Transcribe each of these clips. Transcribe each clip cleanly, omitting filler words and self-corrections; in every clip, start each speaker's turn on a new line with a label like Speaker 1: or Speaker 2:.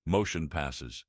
Speaker 1: Motion passes.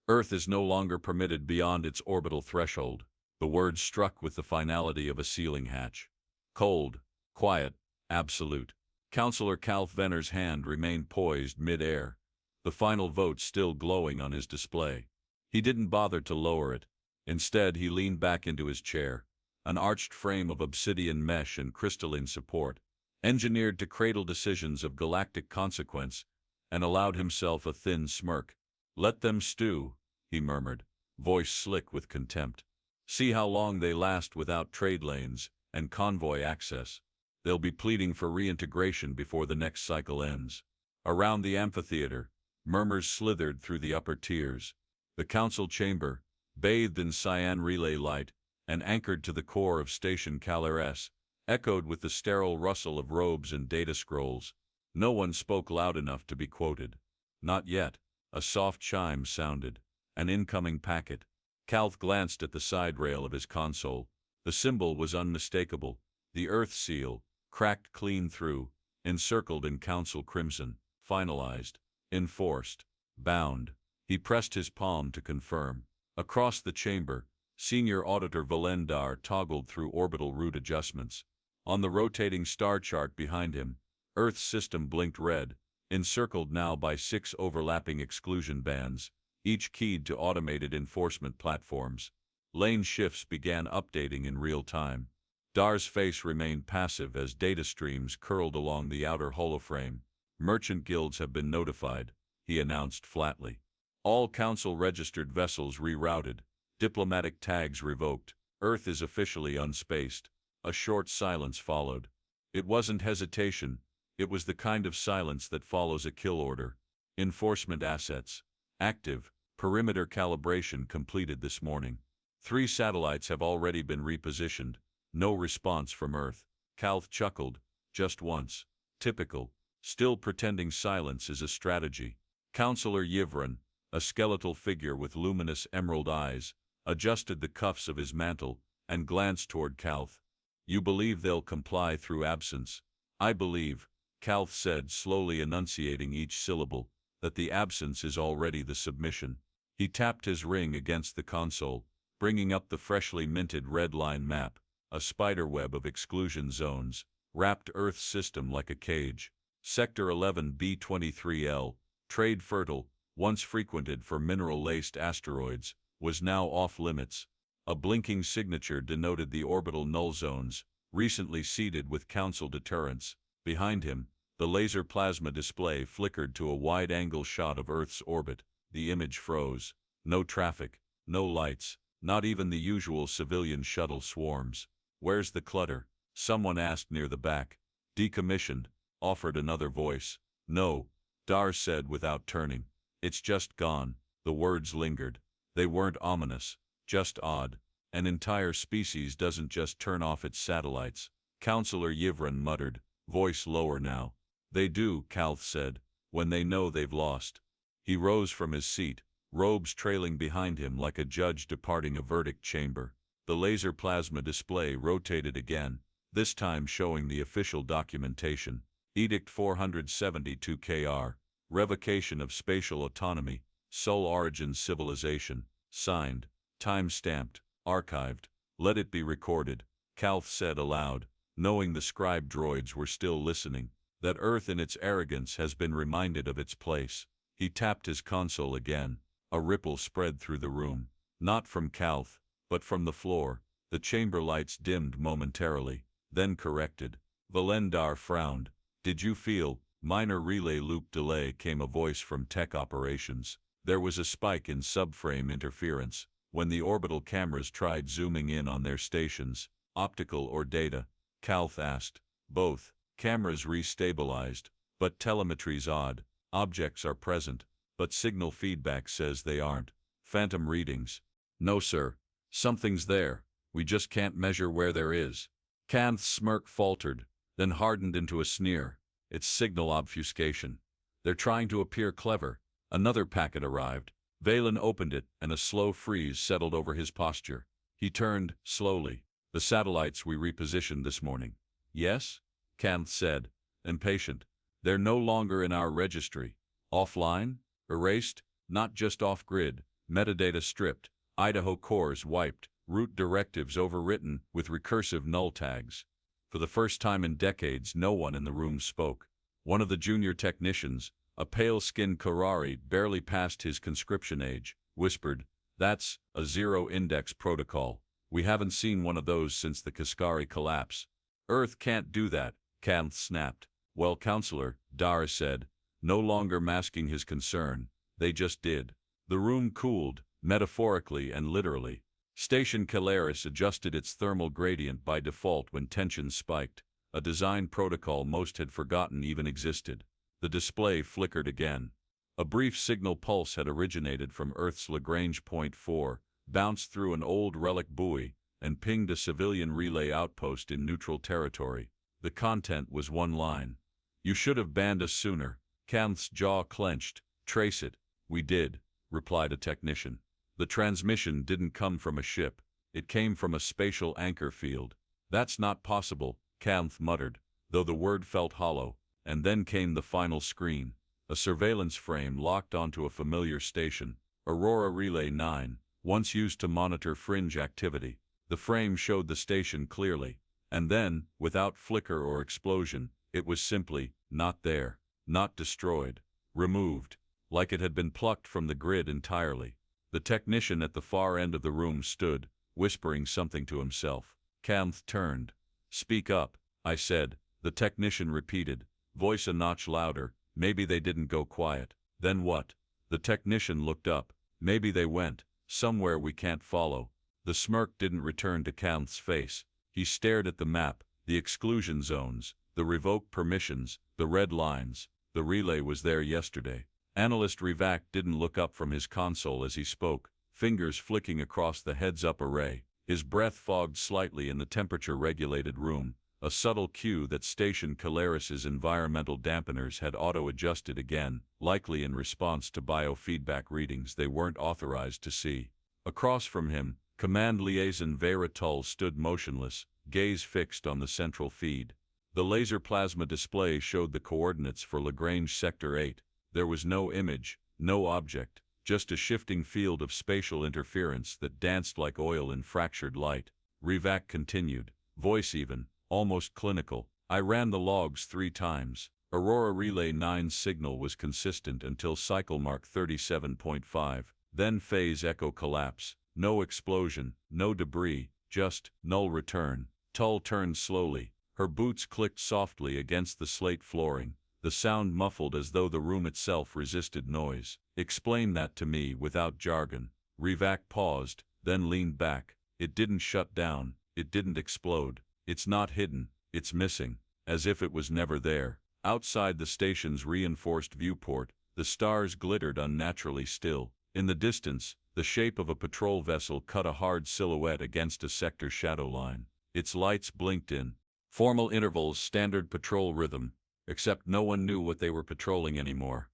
Speaker 1: Earth is no longer permitted beyond its orbital threshold. The words struck with the finality of a sealing hatch. Cold, quiet, absolute. Counselor Calth Venner's hand remained poised mid-air, the final vote still glowing on his display. He didn't bother to lower it. Instead, he leaned back into his chair, an arched frame of obsidian mesh and crystalline support, engineered to cradle decisions of galactic consequence, and allowed himself a thin smirk. "Let them stew," he murmured, voice slick with contempt. "See how long they last without trade lanes and convoy access. They'll be pleading for reintegration before the next cycle ends." Around the amphitheater, murmurs slithered through the upper tiers. The council chamber, bathed in cyan relay light and anchored to the core of Station Calares, echoed with the sterile rustle of robes and data scrolls. No one spoke loud enough to be quoted. Not yet. A soft chime sounded. An incoming packet. Calth glanced at the side rail of his console. The symbol was unmistakable. The Earth seal, cracked clean through, encircled in council crimson, finalized, enforced, bound. He pressed his palm to confirm. Across the chamber, Senior Auditor Valendar toggled through orbital route adjustments. On the rotating star chart behind him, Earth's system blinked red, encircled now by 6 overlapping exclusion bands, each keyed to automated enforcement platforms. Lane shifts began updating in real time. Dar's face remained passive as data streams curled along the outer holoframe. "Merchant guilds have been notified," he announced flatly. "All council-registered vessels rerouted, diplomatic tags revoked. Earth is officially unspaced." A short silence followed. It wasn't hesitation. It was the kind of silence that follows a kill order. "Enforcement assets. Active. Perimeter calibration completed this morning. 3 satellites have already been repositioned. No response from Earth." Calth chuckled. "Just once. Typical. Still pretending silence is a strategy." Counselor Yivran, a skeletal figure with luminous emerald eyes, adjusted the cuffs of his mantle and glanced toward Calth. "You believe they'll comply through absence?" "I believe," Calth said, slowly enunciating each syllable, "that the absence is already the submission." He tapped his ring against the console, bringing up the freshly minted red line map, a spiderweb of exclusion zones, wrapped Earth's system like a cage. Sector 11B23L, trade fertile, once frequented for mineral-laced asteroids, was now off-limits. A blinking signature denoted the orbital null zones, recently seeded with council deterrents. Behind him, the laser plasma display flickered to a wide-angle shot of Earth's orbit. The image froze. No traffic, no lights, not even the usual civilian shuttle swarms. "Where's the clutter?" someone asked near the back. "Decommissioned," offered another voice. "No," Dar said without turning. "It's just gone." The words lingered. They weren't ominous, just odd. An entire species doesn't just turn off its satellites. Counselor Yivran muttered, voice lower now. "They do," Calth said, "when they know they've lost." He rose from his seat, robes trailing behind him like a judge departing a verdict chamber. The laser plasma display rotated again, this time showing the official documentation. Edict 472-KR, Revocation of Spatial Autonomy, Sole Origin Civilization, signed, time-stamped, archived. "Let it be recorded," Calth said aloud, knowing the scribe droids were still listening, "that Earth in its arrogance has been reminded of its place." He tapped his console again. A ripple spread through the room, not from Calth, but from the floor. The chamber lights dimmed momentarily, then corrected. Valendar frowned. "Did you feel?" "Minor relay loop delay," came a voice from tech operations. There was a spike in subframe interference when the orbital cameras tried zooming in on their stations. "Optical or data?" Calth asked. "Both." Cameras restabilized. "But telemetry's odd. Objects are present, but signal feedback says they aren't." "Phantom readings?" "No, sir. Something's there. We just can't measure where there is." Calth's smirk faltered, then hardened into a sneer. "It's signal obfuscation. They're trying to appear clever." Another packet arrived. Valen opened it, and a slow freeze settled over his posture. He turned, slowly. "The satellites we repositioned this morning." "Yes?" Calth said, impatient. "They're no longer in our registry." "Offline? Erased?" Not just off-grid, metadata stripped, Idaho cores wiped, root directives overwritten with recursive null tags. For the first time in decades, no one in the room spoke. One of the junior technicians, a pale-skinned Karari barely past his conscription age, whispered, "That's a zero-index protocol. We haven't seen one of those since the Kaskari collapse." "Earth can't do that," Kanth snapped. "Well, Counselor," Dara said, no longer masking his concern, "they just did." The room cooled, metaphorically and literally. Station Calaris adjusted its thermal gradient by default when tensions spiked, a design protocol most had forgotten even existed. The display flickered again. A brief signal pulse had originated from Earth's Lagrange point 4, bounced through an old relic buoy, and pinged a civilian relay outpost in neutral territory. The content was one line. "You should have banned us sooner." Kanth's jaw clenched. "Trace it." "We did," replied a technician. "The transmission didn't come from a ship. It came from a spatial anchor field." "That's not possible," Kanth muttered, though the word felt hollow. And then came the final screen. A surveillance frame locked onto a familiar station, Aurora Relay 9, once used to monitor fringe activity. The frame showed the station clearly. And then, without flicker or explosion, it was simply not there, not destroyed, removed, like it had been plucked from the grid entirely. The technician at the far end of the room stood, whispering something to himself. Kanth turned. "Speak up," I said. The technician repeated, voice a notch louder, "Maybe they didn't go quiet." "Then what?" The technician looked up. "Maybe they went somewhere we can't follow." The smirk didn't return to Kanth's face. He stared at the map, the exclusion zones, the revoke permissions, the red lines. The relay was there yesterday. Analyst Rivak didn't look up from his console as he spoke, fingers flicking across the heads-up array. His breath fogged slightly in the temperature-regulated room, a subtle cue that Station Calaris's environmental dampeners had auto-adjusted again, likely in response to biofeedback readings they weren't authorized to see. Across from him, Command Liaison Vera Tull stood motionless, gaze fixed on the central feed. The laser plasma display showed the coordinates for Lagrange Sector 8. There was no image, no object, just a shifting field of spatial interference that danced like oil in fractured light. Rivak continued, voice even, almost clinical. "I ran the logs 3 times. Aurora Relay 9's signal was consistent until cycle mark 37.5. Then phase echo collapse. No explosion, no debris, just null return." Tull turned slowly. Her boots clicked softly against the slate flooring, the sound muffled as though the room itself resisted noise. "Explain that to me without jargon." Rivak paused, then leaned back. "It didn't shut down. It didn't explode. It's not hidden. It's missing, as if it was never there." Outside the station's reinforced viewport, the stars glittered unnaturally still. In the distance, the shape of a patrol vessel cut a hard silhouette against a sector shadow line. Its lights blinked in formal intervals, standard patrol rhythm, except no one knew what they were patrolling anymore.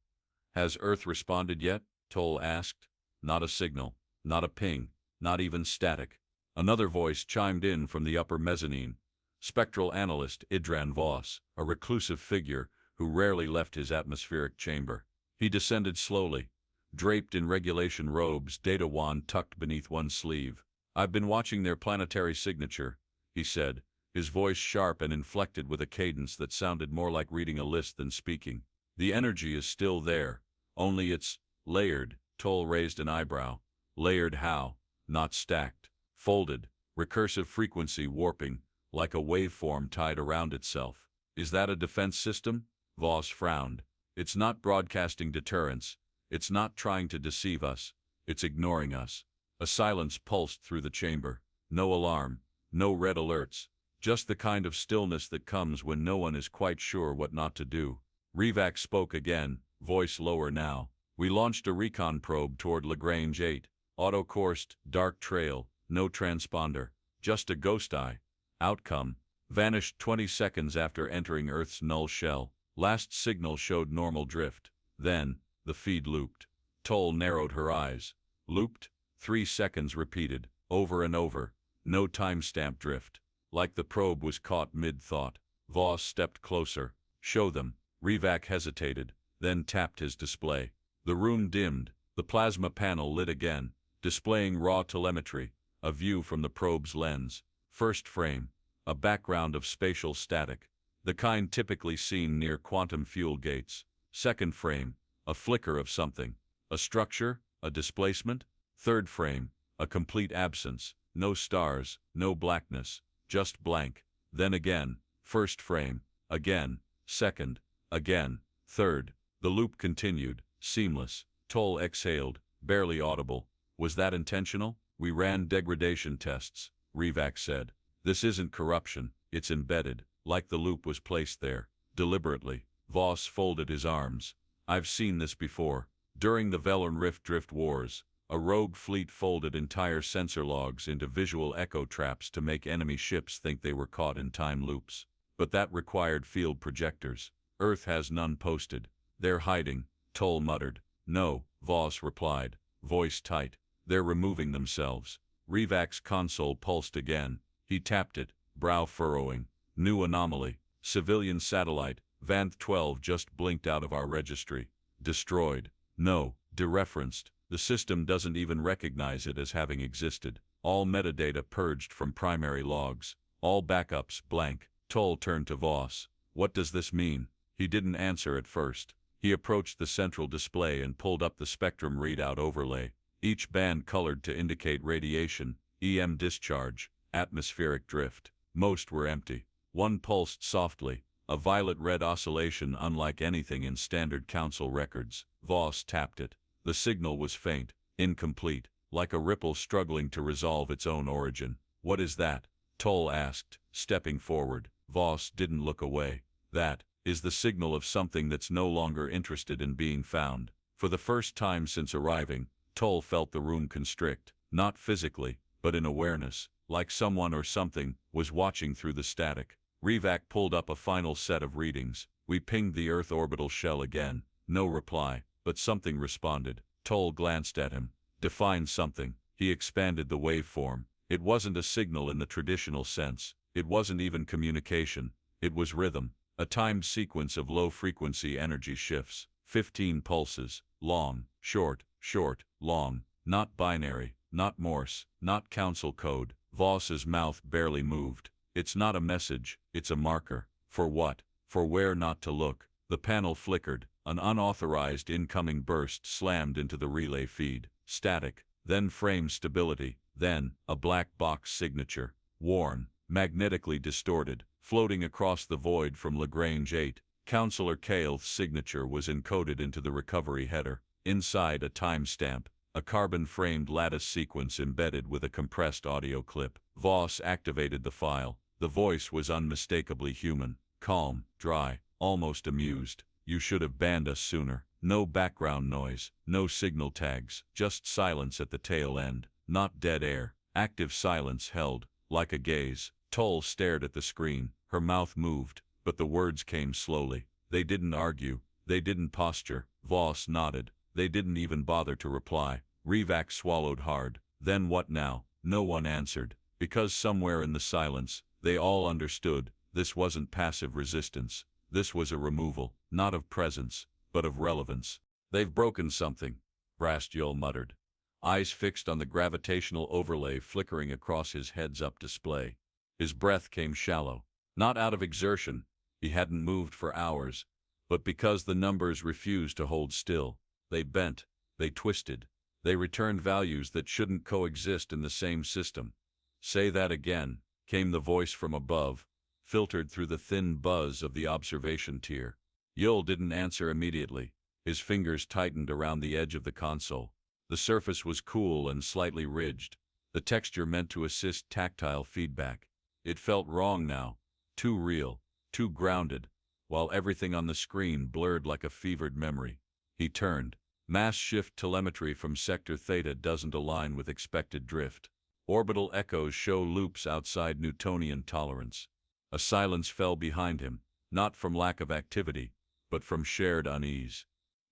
Speaker 1: "Has Earth responded yet?" Tull asked. Not a signal, not a ping, not even static. Another voice chimed in from the upper mezzanine. Spectral analyst Idran Voss, a reclusive figure who rarely left his atmospheric chamber. He descended slowly, draped in regulation robes, data wand tucked beneath one sleeve. "I've been watching their planetary signature," he said, his voice sharp and inflected with a cadence that sounded more like reading a list than speaking. "The energy is still there, only it's layered." Tull raised an eyebrow. "Layered how?" "Not stacked. Folded. Recursive frequency warping, like a waveform tied around itself." "Is that a defense system?" Voss frowned. "It's not broadcasting deterrence. It's not trying to deceive us. It's ignoring us." A silence pulsed through the chamber. No alarm, no red alerts, just the kind of stillness that comes when no one is quite sure what not to do. Rivak spoke again, voice lower now. "We launched a recon probe toward Lagrange 8. Auto-coursed, dark trail, no transponder, just a ghost eye. Outcome: vanished 20 seconds after entering Earth's null shell. Last signal showed normal drift. Then, the feed looped." Tull narrowed her eyes. "Looped?" 3 seconds repeated, over and over. No timestamp drift. Like the probe was caught mid-thought. Voss stepped closer. "Show them." Rivak hesitated, then tapped his display. The room dimmed, The plasma panel lit again, displaying raw telemetry, a view from the probe's lens. First frame, a background of spatial static, the kind typically seen near quantum fuel gates. Second frame, a flicker of something, a structure, a displacement. Third frame, a complete absence, no stars, no blackness, just blank. Then again, first frame, again, second, again, third. The loop continued, seamless. Toll exhaled, barely audible. Was that intentional? We ran degradation tests, Rivak said. This isn't corruption, it's embedded, like the loop was placed there, deliberately. Voss folded his arms. I've seen this before. During the Velorn Rift Drift Wars, a rogue fleet folded entire sensor logs into visual echo traps to make enemy ships think they were caught in time loops. But that required field projectors. Earth has none posted. They're hiding, Toll muttered. No, Voss replied, voice tight. They're removing themselves. Rivak's console pulsed again. He tapped it, brow furrowing. New anomaly. Civilian satellite. Vanth 12 just blinked out of our registry. Destroyed. No, dereferenced. The system doesn't even recognize it as having existed. All metadata purged from primary logs. All backups blank. Toll turned to Voss. What does this mean? He didn't answer at first. He approached the central display and pulled up the spectrum readout overlay, each band colored to indicate radiation, EM discharge, atmospheric drift. Most were empty. One pulsed softly, a violet-red oscillation unlike anything in standard council records. Voss tapped it. The signal was faint, incomplete, like a ripple struggling to resolve its own origin. What is that? Toll asked, stepping forward. Voss didn't look away. That is the signal of something that's no longer interested in being found. For the first time since arriving, Toll felt the room constrict, not physically, but in awareness, like someone or something was watching through the static. Rivak pulled up a final set of readings. We pinged the Earth orbital shell again. No reply, but something responded. Toll glanced at him. Define something. He expanded the waveform. It wasn't a signal in the traditional sense. It wasn't even communication. It was rhythm. A timed sequence of low-frequency energy shifts. 15 pulses. Long, short, short, long. Not binary, not Morse, not council code. Voss's mouth barely moved. It's not a message, it's a marker. For what? For where not to look. The panel flickered. An unauthorized incoming burst slammed into the relay feed. Static, then frame stability, then a black box signature. Worn, magnetically distorted, floating across the void from Lagrange 8. Counselor Kael's signature was encoded into the recovery header. Inside a timestamp, a carbon-framed lattice sequence embedded with a compressed audio clip. Voss activated the file. The voice was unmistakably human, calm, dry, almost amused. You should have banned us sooner. No background noise, no signal tags, just silence at the tail end. Not dead air, active silence held, like a gaze. Toll stared at the screen. Her mouth moved, but the words came slowly. They didn't argue. They didn't posture. Voss nodded. They didn't even bother to reply. Rivak swallowed hard. Then what now? No one answered. Because somewhere in the silence, they all understood. This wasn't passive resistance. This was a removal, not of presence, but of relevance. They've broken something, Brastiol muttered, eyes fixed on the gravitational overlay flickering across his heads-up display. His breath came shallow, not out of exertion, he hadn't moved for hours, but because the numbers refused to hold still. They bent, they twisted, they returned values that shouldn't coexist in the same system. Say that again, came the voice from above, filtered through the thin buzz of the observation tier. Yul didn't answer immediately. His fingers tightened around the edge of the console. The surface was cool and slightly ridged, the texture meant to assist tactile feedback. It felt wrong now, too real, too grounded, while everything on the screen blurred like a fevered memory. He turned. Mass shift telemetry from Sector Theta doesn't align with expected drift. Orbital echoes show loops outside Newtonian tolerance. A silence fell behind him, not from lack of activity, but from shared unease.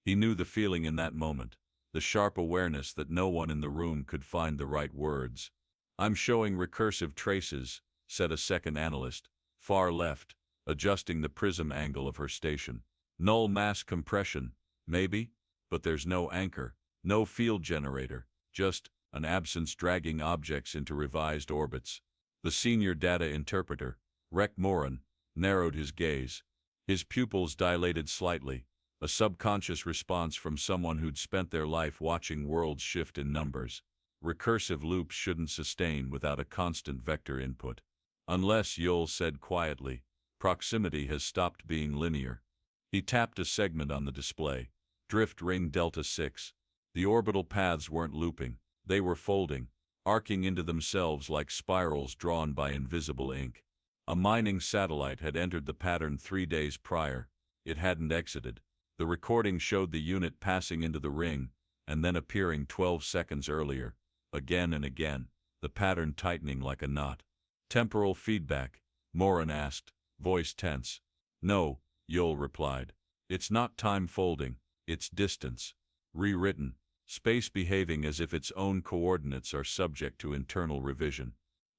Speaker 1: He knew the feeling in that moment, the sharp awareness that no one in the room could find the right words. I'm showing recursive traces, said a second analyst, far left, adjusting the prism angle of her station. Null mass compression, maybe, but there's no anchor, No field generator, just an absence dragging objects into revised orbits. The senior data interpreter, Rek Morin, narrowed his gaze. His pupils dilated slightly, a subconscious response from someone who'd spent their life watching worlds shift in numbers. Recursive loops shouldn't sustain without a constant vector input. Unless, Yul said quietly, proximity has stopped being linear. He tapped a segment on the display. Drift ring Delta 6. The orbital paths weren't looping. They were folding, arcing into themselves like spirals drawn by invisible ink. A mining satellite had entered the pattern 3 days prior. It hadn't exited. The recording showed the unit passing into the ring, and then appearing 12 seconds earlier. Again and again, the pattern tightening like a knot. Temporal feedback, Morin asked, voice tense. No, Yul replied. It's not time folding, it's distance. Rewritten, space behaving as if its own coordinates are subject to internal revision.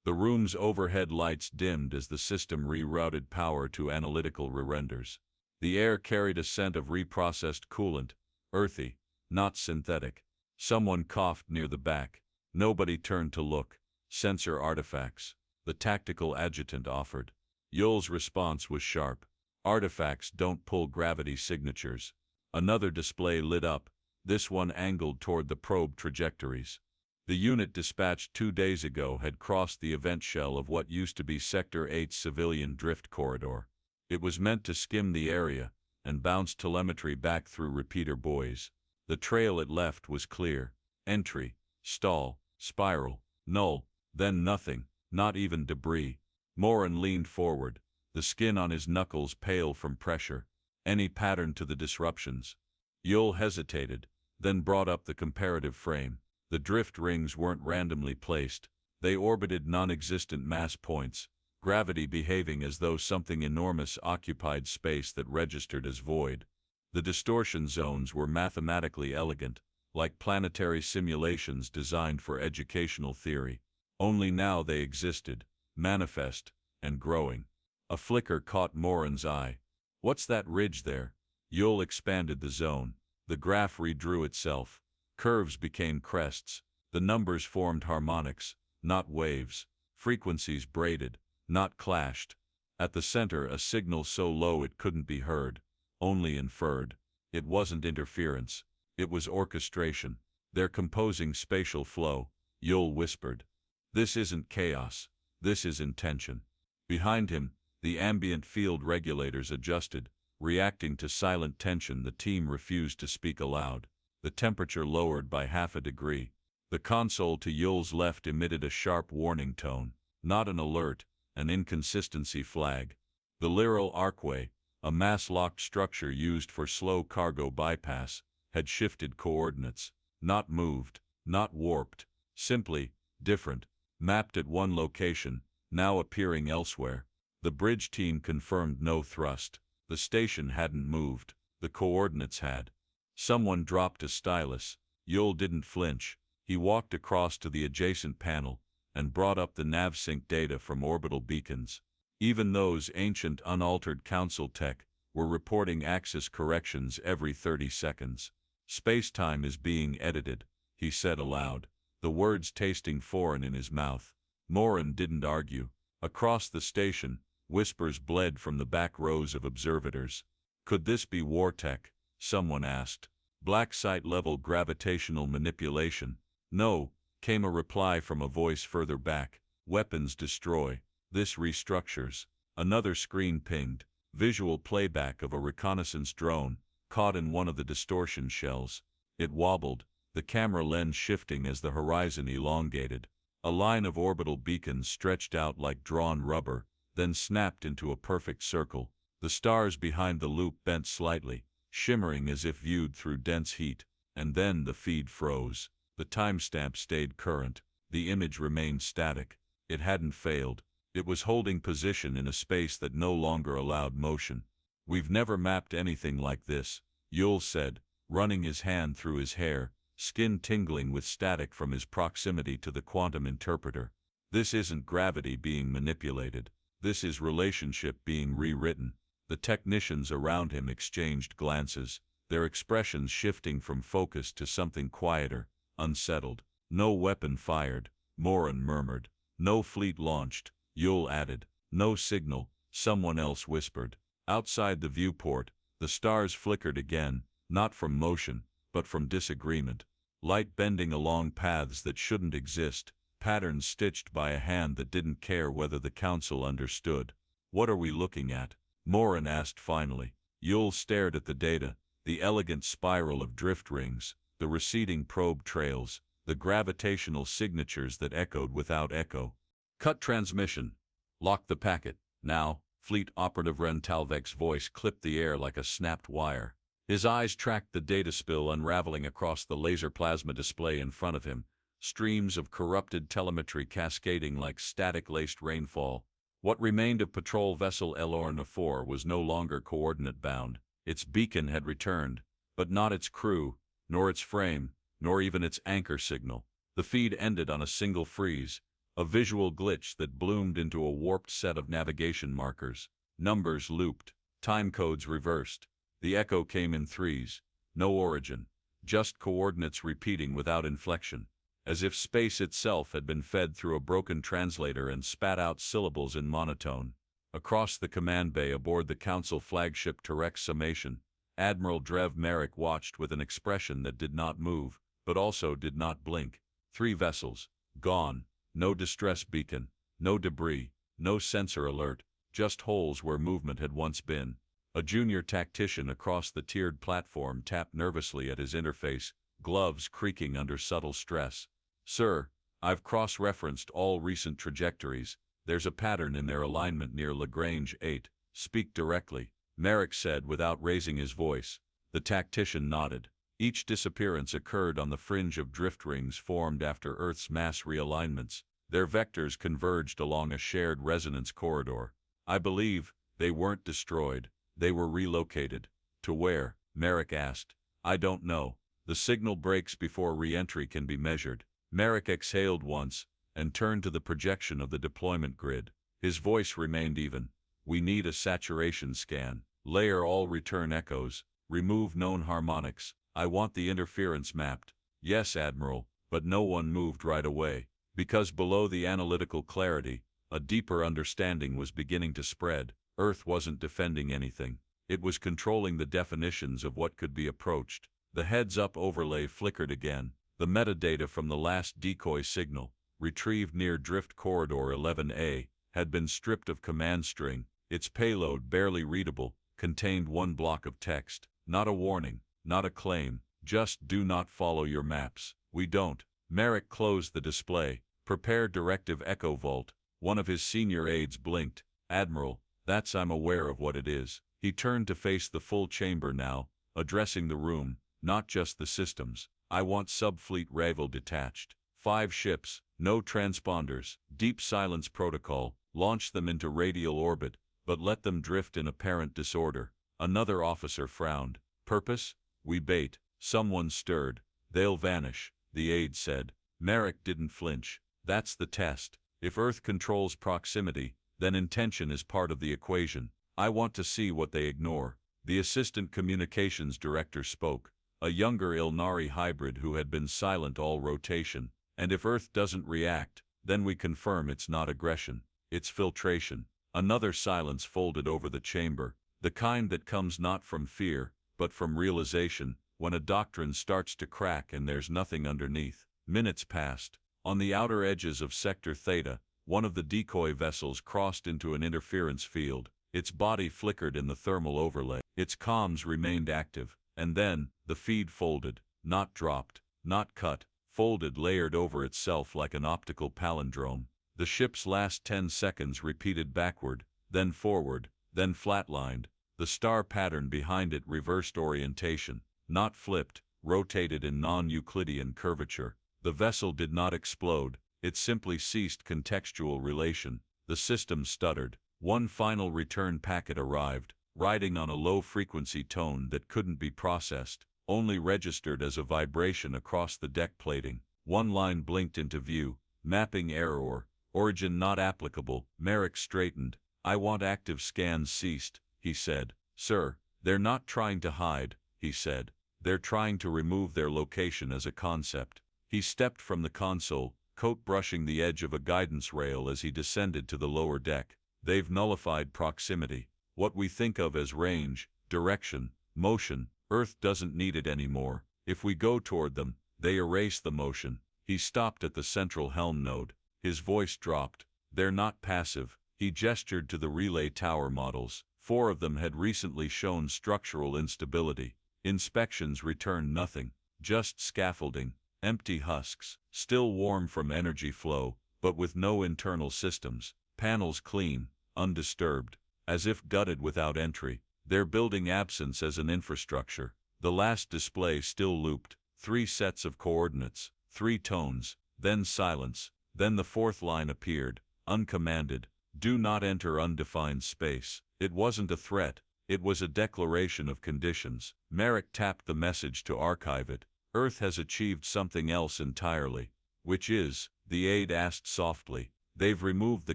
Speaker 1: The room's overhead lights dimmed as the system rerouted power to analytical re-renders. The air carried a scent of reprocessed coolant, earthy, not synthetic. Someone coughed near the back. Nobody turned to look. Sensor artifacts, the tactical adjutant offered. Yul's response was sharp. Artifacts don't pull gravity signatures. Another display lit up, this one angled toward the probe trajectories. The unit dispatched 2 days ago had crossed the event shell of what used to be Sector 8's civilian drift corridor. It was meant to skim the area and bounce telemetry back through repeater buoys. The trail it left was clear. Entry, stall, spiral, null, then nothing, not even debris. Morin leaned forward, the skin on his knuckles pale from pressure. Any pattern to the disruptions? Yul hesitated, then brought up the comparative frame. The drift rings weren't randomly placed. They orbited non-existent mass points, gravity behaving as though something enormous occupied space that registered as void. The distortion zones were mathematically elegant, like planetary simulations designed for educational theory. Only now they existed, manifest, and growing. A flicker caught Morin's eye. What's that ridge there? Yul expanded the zone. The graph redrew itself. Curves became crests. The numbers formed harmonics, not waves. Frequencies braided, not clashed. At the center, a signal so low it couldn't be heard, only inferred. It wasn't interference. It was orchestration. They're composing spatial flow, Yul whispered. This isn't chaos. This is intention. Behind him, the ambient field regulators adjusted. Reacting to silent tension, the team refused to speak aloud. The temperature lowered by 0.5 degree. The console to Yul's left emitted a sharp warning tone. Not an alert, an inconsistency flag. The Lyral Archway, a mass-locked structure used for slow cargo bypass, had shifted coordinates. Not moved, not warped, simply different. Mapped at one location, now appearing elsewhere. The bridge team confirmed no thrust. The station hadn't moved. The coordinates had. Someone dropped a stylus. Yul didn't flinch. He walked across to the adjacent panel and brought up the nav-sync data from orbital beacons. Even those ancient unaltered council tech were reporting axis corrections every 30 seconds. Space-time is being edited, he said aloud, the words tasting foreign in his mouth. Morin didn't argue. Across the station, whispers bled from the back rows of observators. Could this be war tech? Someone asked. Black site-level gravitational manipulation. No, came a reply from a voice further back. Weapons destroy. This restructures. Another screen pinged. Visual playback of a reconnaissance drone, caught in one of the distortion shells. It wobbled, the camera lens shifting as the horizon elongated. A line of orbital beacons stretched out like drawn rubber, then snapped into a perfect circle. The stars behind the loop bent slightly, shimmering as if viewed through dense heat, and then the feed froze. The timestamp stayed current. The image remained static. It hadn't failed. It was holding position in a space that no longer allowed motion. We've never mapped anything like this, Yul said, running his hand through his hair, skin tingling with static from his proximity to the quantum interpreter. This isn't gravity being manipulated. This is relationship being rewritten. The technicians around him exchanged glances. their expressions shifting from focus to something quieter, unsettled. No weapon fired, Morin murmured. No fleet launched, Yule added. No signal, someone else whispered. Outside the viewport, the stars flickered again, not from motion, but from disagreement. Light bending along paths that shouldn't exist, patterns stitched by a hand that didn't care whether the council understood. What are we looking at? Morin asked finally. Yule stared at the data, the elegant spiral of drift rings, the receding probe trails, the gravitational signatures that echoed without echo. Cut transmission. Lock the packet. Now, Fleet Operative Rentalvek's voice clipped the air like a snapped wire. His eyes tracked the data spill unraveling across the laser plasma display in front of him, streams of corrupted telemetry cascading like static-laced rainfall. What remained of patrol vessel Elorna 4 was no longer coordinate-bound. Its beacon had returned, but not its crew, nor its frame, nor even its anchor signal. The feed ended on a single freeze, a visual glitch that bloomed into a warped set of navigation markers. Numbers looped, time codes reversed. The echo came in threes, no origin, just coordinates repeating without inflection, as if space itself had been fed through a broken translator and spat out syllables in monotone. Across the command bay aboard the Council flagship Terex Summation, Admiral Merik watched with an expression that did not move, but also did not blink. 3 vessels, gone, no distress beacon, no debris, no sensor alert, just holes where movement had once been. A junior tactician across the tiered platform tapped nervously at his interface, gloves creaking under subtle stress. "Sir, I've cross-referenced all recent trajectories. There's a pattern in their alignment near Lagrange 8. Speak directly," Merik said without raising his voice. The tactician nodded. Each disappearance occurred on the fringe of drift rings formed after Earth's mass realignments. Their vectors converged along a shared resonance corridor. "I believe they weren't destroyed. They were relocated." "To where?" Merik asked. "I don't know. The signal breaks before re-entry can be measured." Merik exhaled once, and turned to the projection of the deployment grid. His voice remained even. "We need a saturation scan. Layer all return echoes. Remove known harmonics. I want the interference mapped." "Yes, Admiral," but no one moved right away, because below the analytical clarity, a deeper understanding was beginning to spread. Earth wasn't defending anything. It was controlling the definitions of what could be approached. The heads-up overlay flickered again. The metadata from the last decoy signal, retrieved near Drift Corridor 11A, had been stripped of command string. Its payload, barely readable, contained one block of text. Not a warning, not a claim, just "Do not follow your maps." "We don't." Merik closed the display. "Prepare Directive Echo Vault." One of his senior aides blinked. "Admiral, I'm aware of what it is." He turned to face the full chamber now, addressing the room, not just the systems. "I want subfleet Ravel detached. 5 ships, no transponders, deep silence protocol, launch them into radial orbit, but let them drift in apparent disorder." Another officer frowned. "Purpose?" "We bait." Someone stirred. "They'll vanish," the aide said. Merik didn't flinch. "That's the test. If Earth controls proximity, then intention is part of the equation. I want to see what they ignore." The assistant communications director spoke, a younger Ilnari hybrid who had been silent all rotation. "And if Earth doesn't react, then we confirm it's not aggression, it's filtration." Another silence folded over the chamber, the kind that comes not from fear, but from realization, when a doctrine starts to crack and there's nothing underneath. Minutes passed. On the outer edges of Sector Theta, one of the decoy vessels crossed into an interference field. Its body flickered in the thermal overlay. Its comms remained active, and then, the feed folded, not dropped, not cut, folded, layered over itself like an optical palindrome. The ship's last 10 seconds repeated backward, then forward, then flatlined. The star pattern behind it reversed orientation, not flipped, rotated in non-Euclidean curvature. The vessel did not explode. It simply ceased contextual relation. The system stuttered. One final return packet arrived, riding on a low-frequency tone that couldn't be processed, only registered as a vibration across the deck plating. One line blinked into view. "Mapping error. Origin not applicable." Merik straightened. "I want active scans ceased," he said. "Sir, they're not trying to hide." he said. They're trying to remove their location as a concept. He stepped from the console, coat brushing the edge of a guidance rail as he descended to the lower deck. They've nullified proximity. What we think of as range, direction, motion, Earth doesn't need it anymore. If we go toward them, they erase the motion. He stopped at the central helm node. His voice dropped. They're not passive. He gestured to the relay tower models. 4 of them had recently shown structural instability. Inspections returned nothing. Just scaffolding, empty husks, still warm from energy flow, but with no internal systems. Panels clean, undisturbed, as if gutted without entry. Their building absence as an infrastructure. The last display still looped. 3 sets of coordinates, 3 tones, then silence. Then the 4th line appeared, uncommanded. Do not enter undefined space. It wasn't a threat. It was a declaration of conditions. Merik tapped the message to archive it. Earth has achieved something else entirely. Which is? The aide asked softly. They've removed the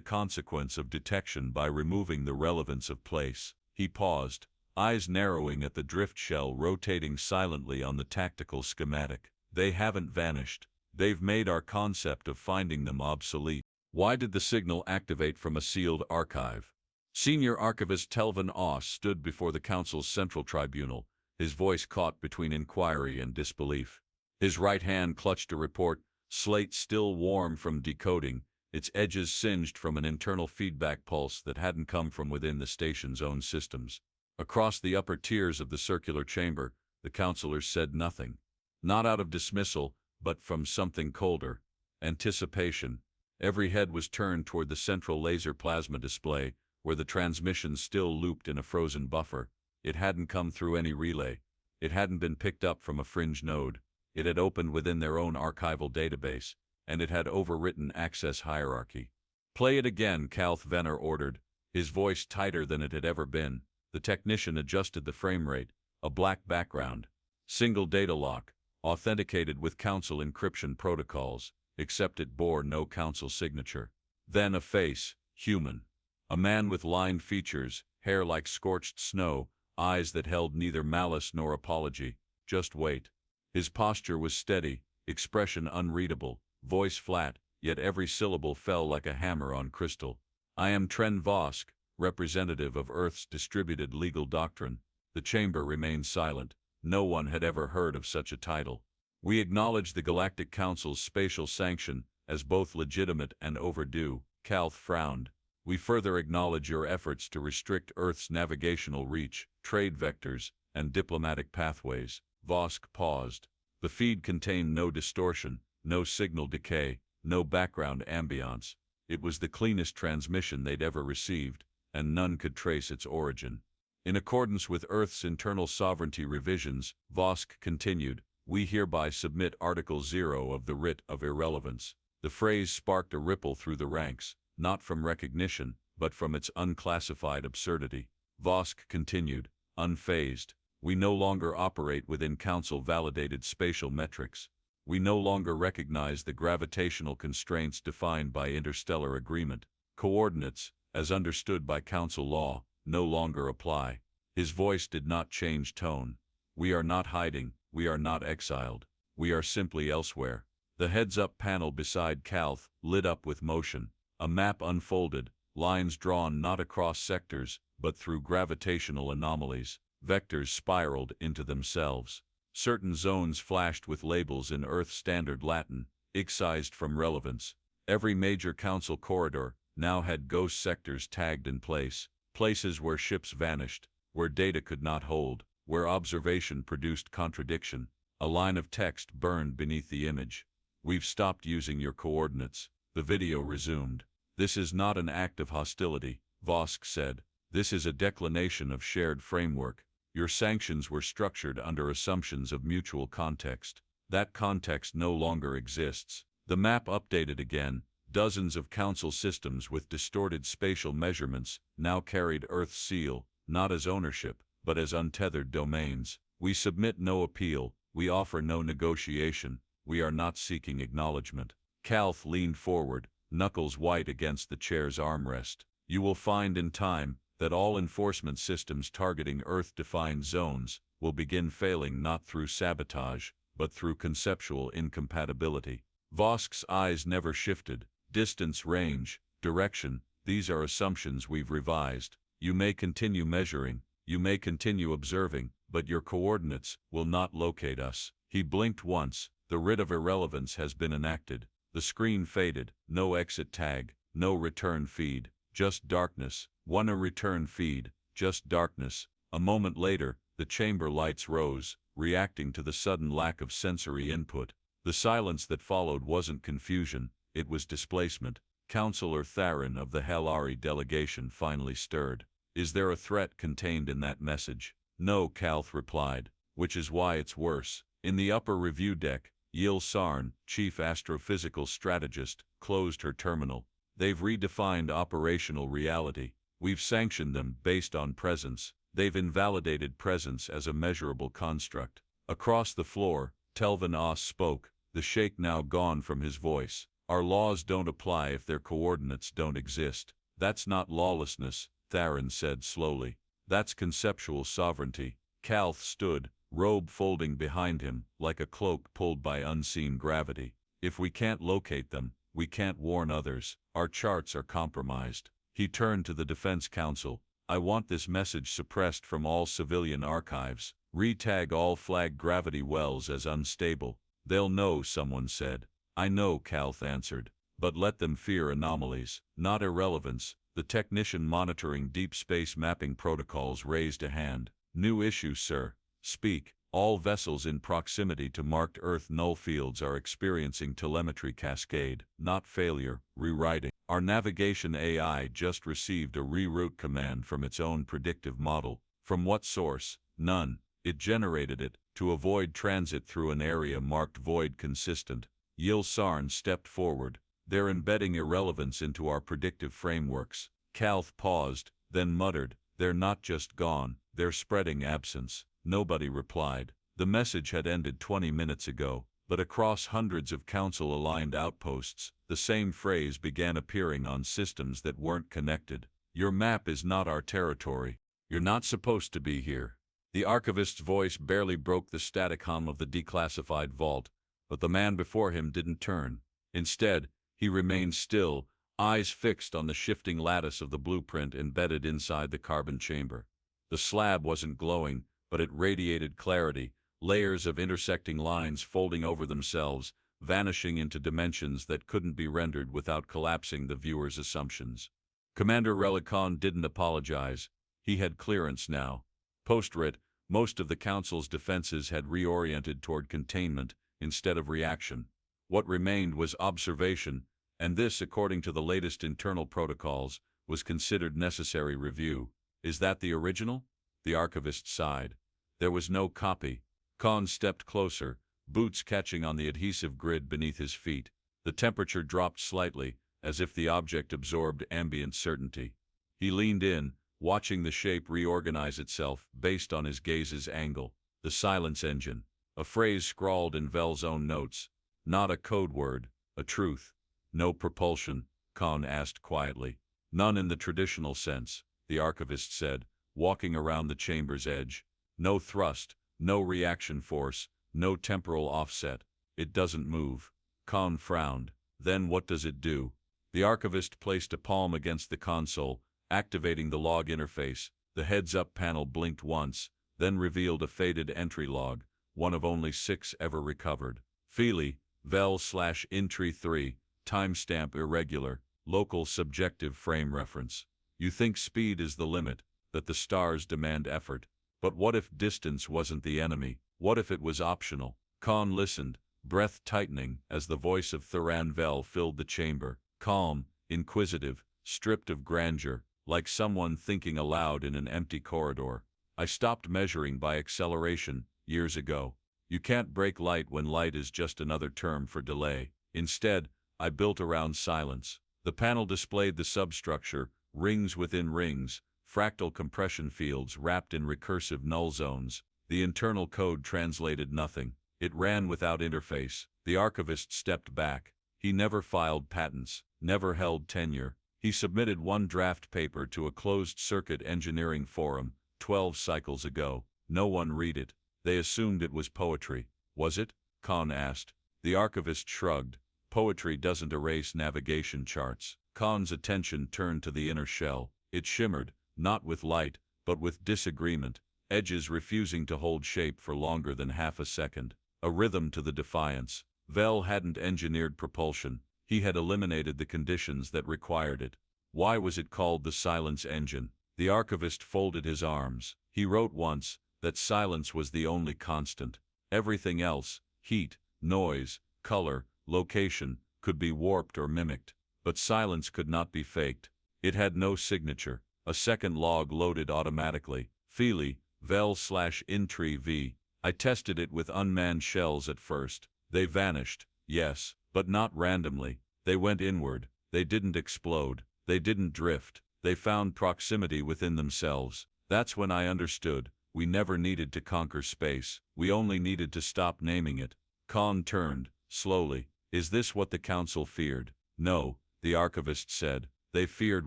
Speaker 1: consequence of detection by removing the relevance of place. He paused, eyes narrowing at the drift shell rotating silently on the tactical schematic. They haven't vanished. They've made our concept of finding them obsolete. Why did the signal activate from a sealed archive? Senior Archivist Telvin Oss stood before the Council's central tribunal, his voice caught between inquiry and disbelief. His right hand clutched a report, slate still warm from decoding, its edges singed from an internal feedback pulse that hadn't come from within the station's own systems. Across the upper tiers of the circular chamber, the counselors said nothing. Not out of dismissal, but from something colder. Anticipation. Every head was turned toward the central laser plasma display, where the transmission still looped in a frozen buffer. It hadn't come through any relay. It hadn't been picked up from a fringe node. It had opened within their own archival database, and it had overwritten access hierarchy. Play it again, Calth Venner ordered, his voice tighter than it had ever been. The technician adjusted the frame rate, a black background. Single data lock, authenticated with Council encryption protocols, except it bore no Council signature. Then a face, human. A man with lined features, hair like scorched snow, eyes that held neither malice nor apology, just weight. His posture was steady, expression unreadable, voice flat, yet every syllable fell like a hammer on crystal. I am Tren Vosk, representative of Earth's distributed legal doctrine. The chamber remained silent. No one had ever heard of such a title. We acknowledge the Galactic Council's spatial sanction as both legitimate and overdue. Calth frowned. We further acknowledge your efforts to restrict Earth's navigational reach, trade vectors, and diplomatic pathways. Vosk paused. The feed contained no distortion, no signal decay, no background ambiance. It was the cleanest transmission they'd ever received, and none could trace its origin. In accordance with Earth's internal sovereignty revisions, Vosk continued, we hereby submit Article 0 of the writ of irrelevance. The phrase sparked a ripple through the ranks, not from recognition, but from its unclassified absurdity. Vosk continued, unfazed. We no longer operate within Council-validated spatial metrics. We no longer recognize the gravitational constraints defined by interstellar agreement. Coordinates, as understood by Council law, no longer apply. His voice did not change tone. We are not hiding, we are not exiled. We are simply elsewhere. The heads-up panel beside Calth lit up with motion. A map unfolded, lines drawn not across sectors, but through gravitational anomalies. Vectors spiraled into themselves. Certain zones flashed with labels in Earth Standard Latin, excised from relevance. Every major Council corridor now had ghost sectors tagged in place, places where ships vanished, where data could not hold, where observation produced contradiction. A line of text burned beneath the image. We've stopped using your coordinates. The video resumed. This is not an act of hostility, Vosk said. This is a declination of shared framework. Your sanctions were structured under assumptions of mutual context. That context no longer exists. The map updated again. Dozens of Council systems with distorted spatial measurements now carried Earth's seal, not as ownership, but as untethered domains. We submit no appeal. We offer no negotiation. We are not seeking acknowledgement. Calth leaned forward, knuckles white against the chair's armrest. You will find in time that all enforcement systems targeting Earth-defined zones, will begin failing not through sabotage, but through conceptual incompatibility. Vosk's eyes never shifted. Distance, range, direction, these are assumptions we've revised. You may continue measuring, you may continue observing, but your coordinates will not locate us. He blinked once. The writ of irrelevance has been enacted. The screen faded. No exit tag, no return feed, just darkness. A return feed, just darkness. A moment later, the chamber lights rose, reacting to the sudden lack of sensory input. The silence that followed wasn't confusion, it was displacement. Counselor Tharin of the Halari delegation finally stirred. Is there a threat contained in that message? No, Calth replied, which is why it's worse. In the upper review deck, Yil Sarn, chief astrophysical strategist, closed her terminal. They've redefined operational reality. We've sanctioned them based on presence. They've invalidated presence as a measurable construct. Across the floor, Telvin Oss spoke, the shake now gone from his voice. Our laws don't apply if their coordinates don't exist. That's not lawlessness, Tharin said slowly. That's conceptual sovereignty. Calth stood, robe folding behind him, like a cloak pulled by unseen gravity. If we can't locate them, we can't warn others. Our charts are compromised. He turned to the Defense Council. I want this message suppressed from all civilian archives. Retag all flag gravity wells as unstable. They'll know, someone said. I know, Calth answered. But let them fear anomalies, not irrelevance. The technician monitoring deep space mapping protocols raised a hand. New issue, sir. Speak. All vessels in proximity to marked Earth null fields are experiencing telemetry cascade, not failure, rewriting. Our navigation AI just received a reroute command from its own predictive model. From what source? None. It generated it, to avoid transit through an area marked void consistent. Yil Sarn stepped forward. They're embedding irrelevance into our predictive frameworks. Calth paused, then muttered, they're not just gone, they're spreading absence. Nobody replied. The message had ended 20 minutes ago, but across hundreds of council-aligned outposts, the same phrase began appearing on systems that weren't connected. Your map is not our territory. You're not supposed to be here. The archivist's voice barely broke the static hum of the declassified vault, but the man before him didn't turn. Instead, he remained still, eyes fixed on the shifting lattice of the blueprint embedded inside the carbon chamber. The slab wasn't glowing, but it radiated clarity, layers of intersecting lines folding over themselves, vanishing into dimensions that couldn't be rendered without collapsing the viewer's assumptions. Commander Relicon didn't apologize. He had clearance now. Post-writ, most of the Council's defenses had reoriented toward containment instead of reaction. What remained was observation, and this, according to the latest internal protocols, was considered necessary review. Is that the original? The archivist sighed. There was no copy. Khan stepped closer, boots catching on the adhesive grid beneath his feet. The temperature dropped slightly, as if the object absorbed ambient certainty. He leaned in, watching the shape reorganize itself based on his gaze's angle. The silence engine. A phrase scrawled in Vel's own notes. Not a code word, a truth. No propulsion, Khan asked quietly. None in the traditional sense, the archivist said, walking around the chamber's edge. No thrust, no reaction force, no temporal offset. It doesn't move. Khan frowned. Then what does it do? The archivist placed a palm against the console, activating the log interface. The heads-up panel blinked once, then revealed a faded entry log, one of only 6 ever recovered. Feely, Vel/Intri 3, timestamp irregular, local subjective frame reference. You think speed is the limit, that the stars demand effort. But what if distance wasn't the enemy? What if it was optional? Khan listened, breath tightening as the voice of Thuran Vel filled the chamber, calm, inquisitive, stripped of grandeur, like someone thinking aloud in an empty corridor. I stopped measuring by acceleration years ago. You can't break light when light is just another term for delay. Instead, I built around silence. The panel displayed the substructure, rings within rings, fractal compression fields wrapped in recursive null zones. The internal code translated nothing. It ran without interface. The archivist stepped back. He never filed patents, never held tenure. He submitted one draft paper to a closed-circuit engineering forum 12 cycles ago. No one read it. They assumed it was poetry. Was it? Khan asked. The archivist shrugged. Poetry doesn't erase navigation charts. Khan's attention turned to the inner shell. It shimmered, not with light, but with disagreement, edges refusing to hold shape for longer than half a second. A rhythm to the defiance. Vel hadn't engineered propulsion. He had eliminated the conditions that required it. Why was it called the silence engine? The archivist folded his arms. He wrote once that silence was the only constant. Everything else, heat, noise, color, location, could be warped or mimicked. But silence could not be faked. It had no signature. A second log loaded automatically. Feely, Vel/Intri V. I tested it with unmanned shells at first. They vanished, yes, but not randomly. They went inward. They didn't explode. They didn't drift. They found proximity within themselves. That's when I understood. We never needed to conquer space. We only needed to stop naming it. Khan turned, slowly. Is this what the Council feared? No, the archivist said. They feared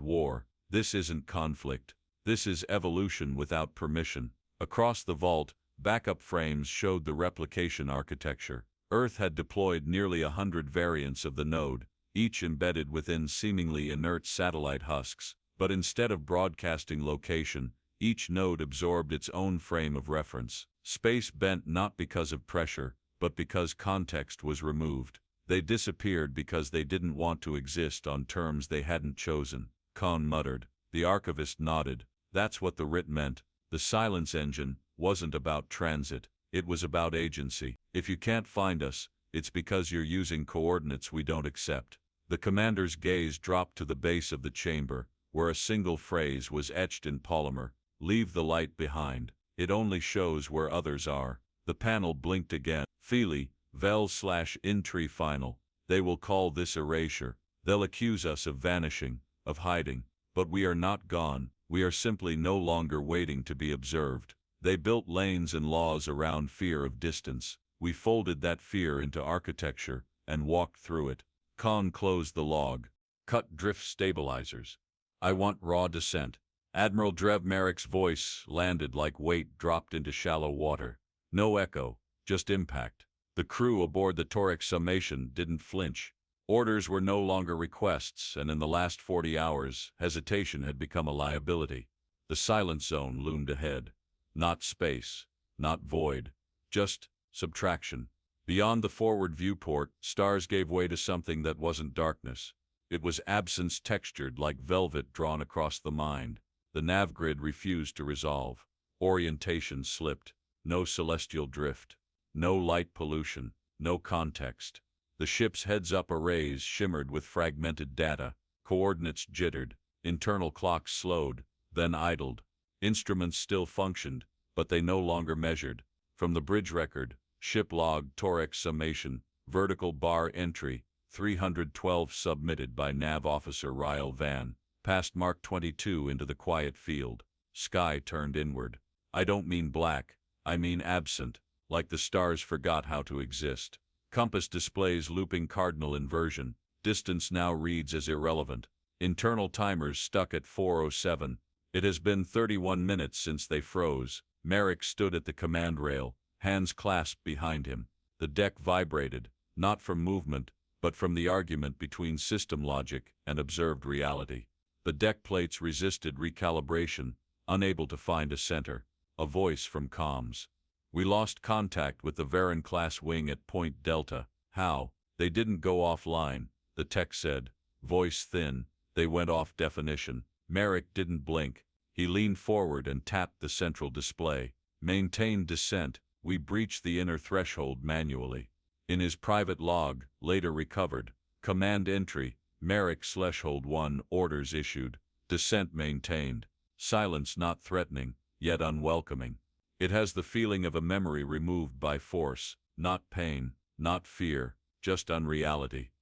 Speaker 1: war. This isn't conflict. This is evolution without permission. Across the vault, backup frames showed the replication architecture. Earth had deployed nearly 100 variants of the node, each embedded within seemingly inert satellite husks. But instead of broadcasting location, each node absorbed its own frame of reference. Space bent not because of pressure, but because context was removed. They disappeared because they didn't want to exist on terms they hadn't chosen. Khan muttered. The archivist nodded. That's what the writ meant. The silence engine wasn't about transit. It was about agency. If you can't find us, it's because you're using coordinates we don't accept. The commander's gaze dropped to the base of the chamber, where a single phrase was etched in polymer. Leave the light behind. It only shows where others are. The panel blinked again. Feely, Vel/Intri final. They will call this erasure. They'll accuse us of vanishing, of hiding. But we are not gone. We are simply no longer waiting to be observed. They built lanes and laws around fear of distance. We folded that fear into architecture and walked through it. Khan closed the log. Cut drift stabilizers. I want raw descent. Admiral Merik's voice landed like weight dropped into shallow water. No echo, just impact. The crew aboard the Toric Summation didn't flinch. Orders were no longer requests, and in the last 40 hours, hesitation had become a liability. The silence zone loomed ahead. Not space, not void, just subtraction. Beyond the forward viewport, stars gave way to something that wasn't darkness. It was absence textured like velvet drawn across the mind. The nav grid refused to resolve. Orientation slipped. No celestial drift. No light pollution. No context. The ship's heads-up arrays shimmered with fragmented data. Coordinates jittered. Internal clocks slowed, then idled. Instruments still functioned, but they no longer measured. From the bridge record, ship log Toric Summation, vertical bar entry, 312 submitted by Nav Officer Ryle Van, past Mark 22 into the quiet field. Sky turned inward. I don't mean black, I mean absent, like the stars forgot how to exist. Compass displays looping cardinal inversion. Distance now reads as irrelevant. Internal timers stuck at 4:07. It has been 31 minutes since they froze. Merik stood at the command rail, hands clasped behind him. The deck vibrated, not from movement, but from the argument between system logic and observed reality. The deck plates resisted recalibration, unable to find a center. A voice from comms. We lost contact with the Varan-class wing at Point Delta. How? They didn't go offline, the tech said. Voice thin. They went off definition. Merik didn't blink. He leaned forward and tapped the central display. Maintain descent. We breached the inner threshold manually. In his private log, later recovered. Command entry. Merik/hold 1 orders issued. Descent maintained. Silence not threatening, yet unwelcoming. It has the feeling of a memory removed by force, not pain, not fear, just unreality.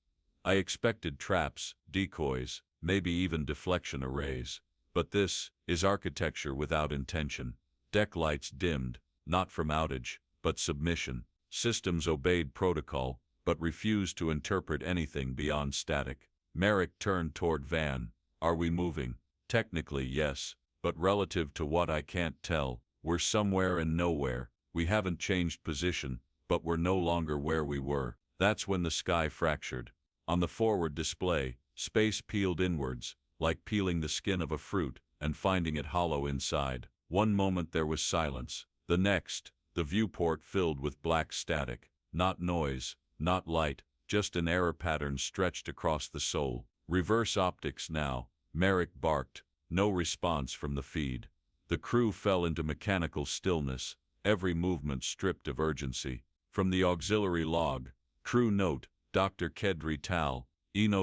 Speaker 1: I expected traps, decoys, maybe even deflection arrays. But this is architecture without intention. Deck lights dimmed, not from outage, but submission. Systems obeyed protocol, but refused to interpret anything beyond static. Merik turned toward Van. Are we moving? Technically, yes, but relative to what I can't tell, we're somewhere and nowhere. We haven't changed position, but we're no longer where we were. That's when the sky fractured. On the forward display, space peeled inwards, like peeling the skin of a fruit and finding it hollow inside. One moment there was silence. The next, the viewport filled with black static. Not noise, not light, just an error pattern stretched across the soul. Reverse optics now, Merik barked. No response from the feed. The crew fell into mechanical stillness, every movement stripped of urgency. From the auxiliary log, crew note, Dr. Kedri Tal,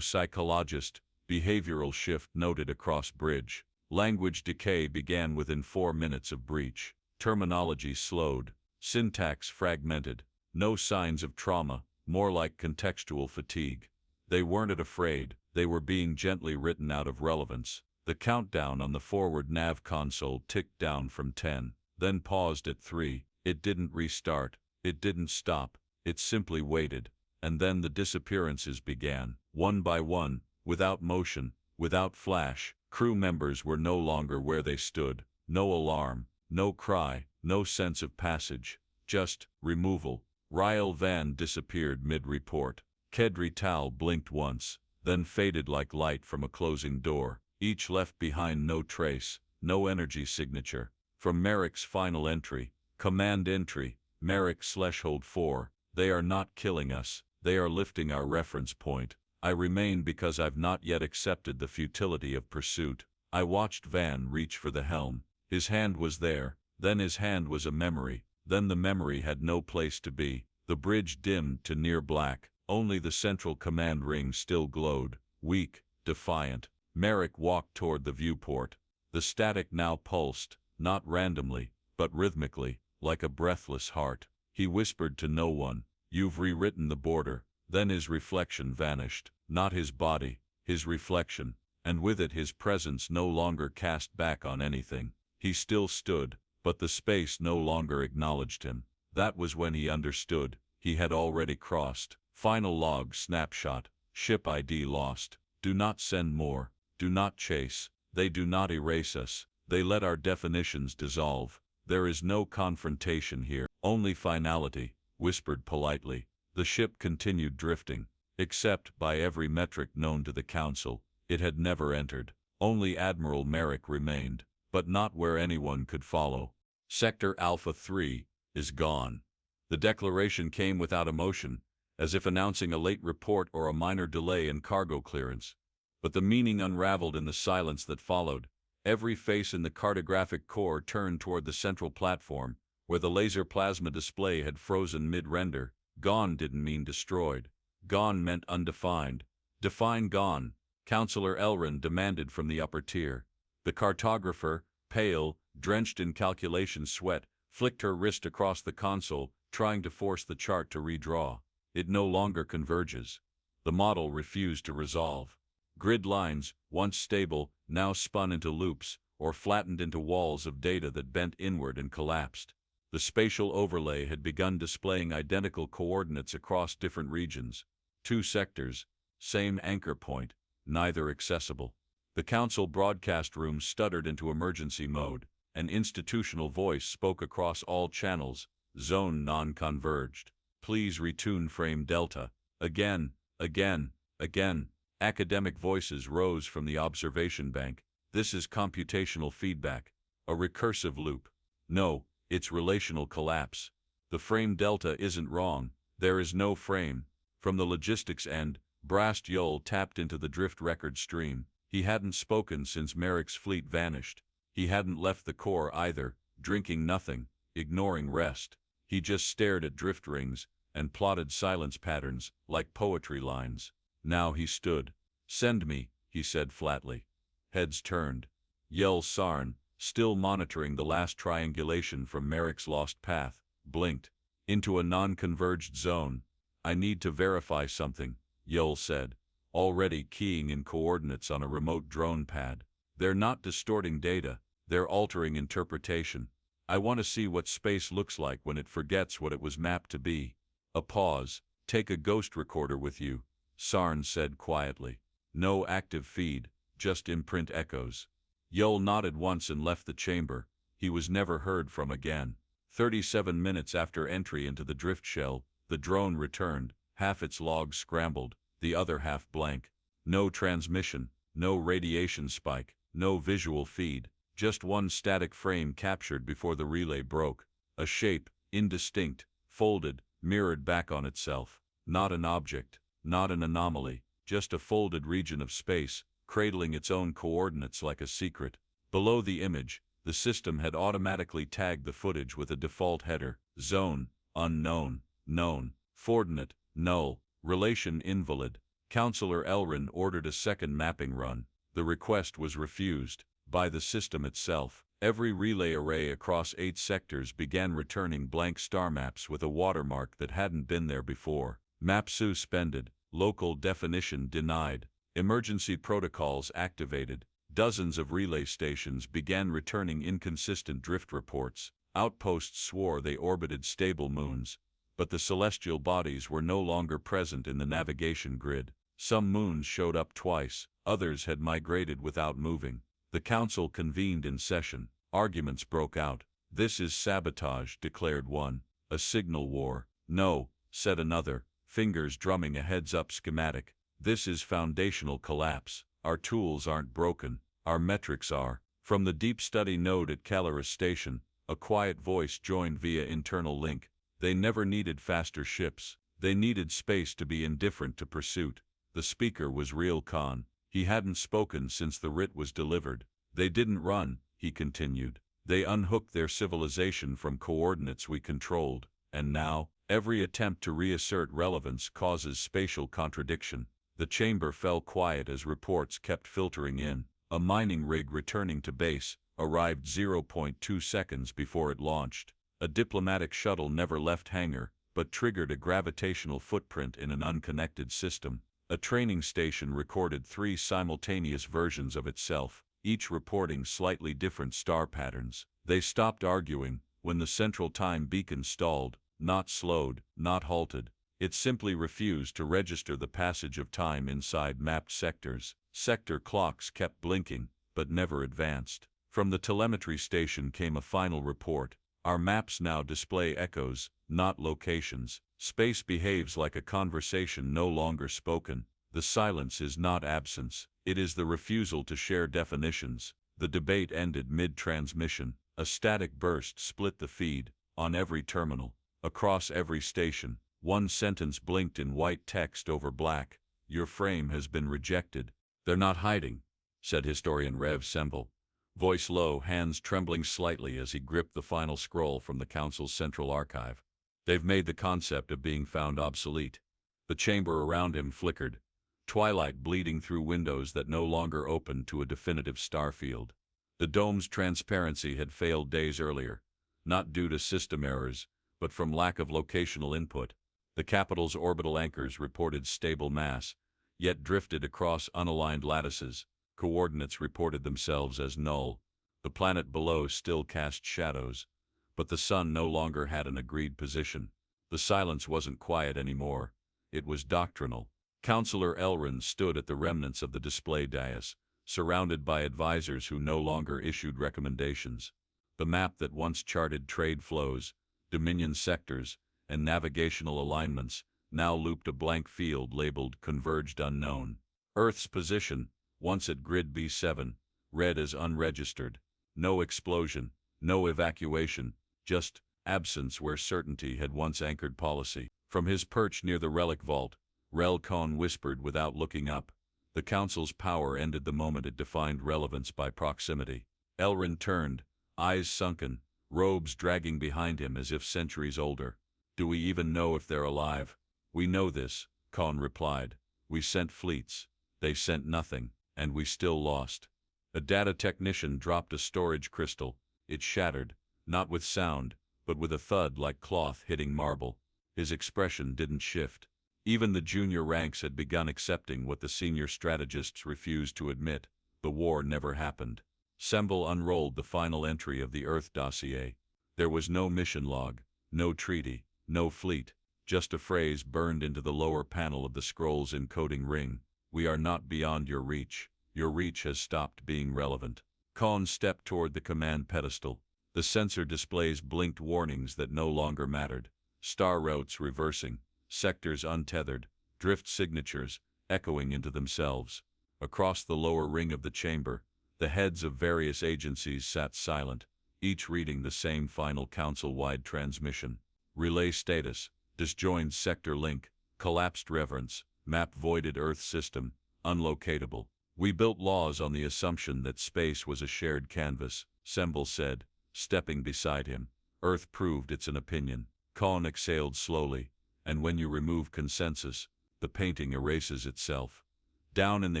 Speaker 1: psychologist, behavioral shift noted across bridge. Language decay began within 4 minutes of breach. Terminology slowed, syntax fragmented. No signs of trauma, more like contextual fatigue. They weren't afraid, they were being gently written out of relevance. The countdown on the forward nav console ticked down from 10, then paused at 3. It didn't restart, it didn't stop, it simply waited. And then the disappearances began, one by one, without motion, without flash. Crew members were no longer where they stood. No alarm, no cry, no sense of passage, just removal. Ryle Van disappeared mid-report. Kedri Tal blinked once, then faded like light from a closing door. Each left behind no trace, no energy signature. From Merik's final entry, Command Entry, Merik/Hold 4, they are not killing us, they are lifting our reference point. I remain because I've not yet accepted the futility of pursuit. I watched Van reach for the helm. His hand was there, then his hand was a memory, then the memory had no place to be. The bridge dimmed to near black, only the central command ring still glowed, weak, defiant. Merik walked toward the viewport. The static now pulsed, not randomly, but rhythmically, like a breathless heart. He whispered to no one, "You've rewritten the border." Then his reflection vanished, not his body, his reflection, and with it his presence no longer cast back on anything. He still stood, but the space no longer acknowledged him. That was when he understood, he had already crossed. Final log snapshot, ship ID lost. Do not send more, do not chase, they do not erase us, they let our definitions dissolve. There is no confrontation here, only finality, whispered politely. The ship continued drifting, except by every metric known to the Council, it had never entered. Only Admiral Merik remained, but not where anyone could follow. Sector Alpha 3 is gone. The declaration came without emotion, as if announcing a late report or a minor delay in cargo clearance. But the meaning unraveled in the silence that followed. Every face in the cartographic core turned toward the central platform, where the laser plasma display had frozen mid-render. Gone didn't mean destroyed. Gone meant undefined. Define gone, Counselor Elrin demanded from the upper tier. The cartographer, pale, drenched in calculation sweat, flicked her wrist across the console, trying to force the chart to redraw. It no longer converges. The model refused to resolve. Grid lines, once stable, now spun into loops, or flattened into walls of data that bent inward and collapsed. The spatial overlay had begun displaying identical coordinates across different regions. 2 sectors, same anchor point, neither accessible. The Council broadcast room stuttered into emergency mode. An institutional voice spoke across all channels. Zone non-converged. Please retune frame delta. Again, again, again. Academic voices rose from the observation bank. This is computational feedback. A recursive loop. No, it's relational collapse. The frame delta isn't wrong. There is no frame. From the logistics end, Brast Yol tapped into the drift record stream. He hadn't spoken since Merik's fleet vanished. He hadn't left the core either, drinking nothing, ignoring rest. He just stared at drift rings and plotted silence patterns like poetry lines. Now he stood. "Send me," he said flatly. Heads turned. Yel Sarn, still monitoring the last triangulation from Merik's lost path, blinked. "Into a non-converged zone. I need to verify something," Yel said, already keying in coordinates on a remote drone pad. "They're not distorting data, they're altering interpretation. I want to see what space looks like when it forgets what it was mapped to be." A pause. "Take a ghost recorder with you," Sarn said quietly. "No active feed, just imprint echoes." Yol nodded once and left the chamber. He was never heard from again. 37 minutes after entry into the drift shell, the drone returned, half its logs scrambled, the other half blank. No transmission, no radiation spike, no visual feed, just one static frame captured before the relay broke. A shape, indistinct, folded, mirrored back on itself. Not an object, not an anomaly, just a folded region of space, cradling its own coordinates like a secret. Below the image, the system had automatically tagged the footage with a default header: zone, unknown, known, coordinate, null, relation invalid. Counselor Elrin ordered a second mapping run. The request was refused by the system itself. Every relay array across 8 sectors began returning blank star maps with a watermark that hadn't been there before. Map suspended, local definition denied, emergency protocols activated. Dozens of relay stations began returning inconsistent drift reports. Outposts swore they orbited stable moons, but the celestial bodies were no longer present in the navigation grid. Some moons showed up twice, others had migrated without moving. The council convened in session. Arguments broke out. "This is sabotage," declared one. "A signal war." "No," said another, fingers drumming a heads-up schematic. "This is foundational collapse. Our tools aren't broken. Our metrics are." From the deep study node at Calaris Station, a quiet voice joined via internal link. They never needed faster ships. They needed space to be indifferent to pursuit. The speaker was Real Khan. He hadn't spoken since the writ was delivered. "They didn't run," he continued. "They unhooked their civilization from coordinates we controlled, and now, every attempt to reassert relevance causes spatial contradiction." The chamber fell quiet as reports kept filtering in. A mining rig returning to base arrived 0.2 seconds before it launched. A diplomatic shuttle never left hangar, but triggered a gravitational footprint in an unconnected system. A training station recorded 3 simultaneous versions of itself, each reporting slightly different star patterns. They stopped arguing when the central time beacon stalled, not slowed, not halted. It simply refused to register the passage of time inside mapped sectors. Sector clocks kept blinking, but never advanced. From the telemetry station came a final report. "Our maps now display echoes, not locations. Space behaves like a conversation no longer spoken. The silence is not absence, it is the refusal to share definitions." The debate ended mid-transmission. A static burst split the feed. On every terminal, across every station, one sentence blinked in white text over black: "Your frame has been rejected." "They're not hiding," said historian Rev Semple. Voice low, hands trembling slightly as he gripped the final scroll from the council's central archive. "They've made the concept of being found obsolete." The chamber around him flickered, twilight bleeding through windows that no longer opened to a definitive star field. The dome's transparency had failed days earlier, not due to system errors, but from lack of locational input. The capital's orbital anchors reported stable mass, yet drifted across unaligned lattices. Coordinates reported themselves as null. The planet below still cast shadows, but the sun no longer had an agreed position. The silence wasn't quiet anymore. It was doctrinal. Counselor Elrin stood at the remnants of the display dais, surrounded by advisors who no longer issued recommendations. The map that once charted trade flows, dominion sectors, and navigational alignments now looped a blank field labeled Converged Unknown. Earth's position, once at grid B7, read as unregistered. No explosion, no evacuation, just absence where certainty had once anchored policy. From his perch near the relic vault, Rel Cohn whispered without looking up. The council's power ended the moment it defined relevance by proximity. Elrin turned, eyes sunken, robes dragging behind him as if centuries older. "Do we even know if they're alive?" "We know this," Cohn replied. "We sent fleets. They sent nothing, and we still lost." A data technician dropped a storage crystal. It shattered, not with sound, but with a thud like cloth hitting marble. His expression didn't shift. Even the junior ranks had begun accepting what the senior strategists refused to admit: the war never happened. Semble unrolled the final entry of the Earth dossier. There was no mission log, no treaty, no fleet, just a phrase burned into the lower panel of the scroll's encoding ring: "We are not beyond your reach. Your reach has stopped being relevant." Cohn stepped toward the command pedestal. The sensor displays blinked warnings that no longer mattered. Star routes reversing, sectors untethered, drift signatures echoing into themselves. Across the lower ring of the chamber, the heads of various agencies sat silent, each reading the same final council-wide transmission. Relay status, disjoined sector link, collapsed reference, map voided Earth system, unlocatable. We built laws on the assumption that space was a shared canvas, Semble said, stepping beside him. Earth proved it's an opinion. Khan exhaled slowly, and when you remove consensus, the painting erases itself. Down in the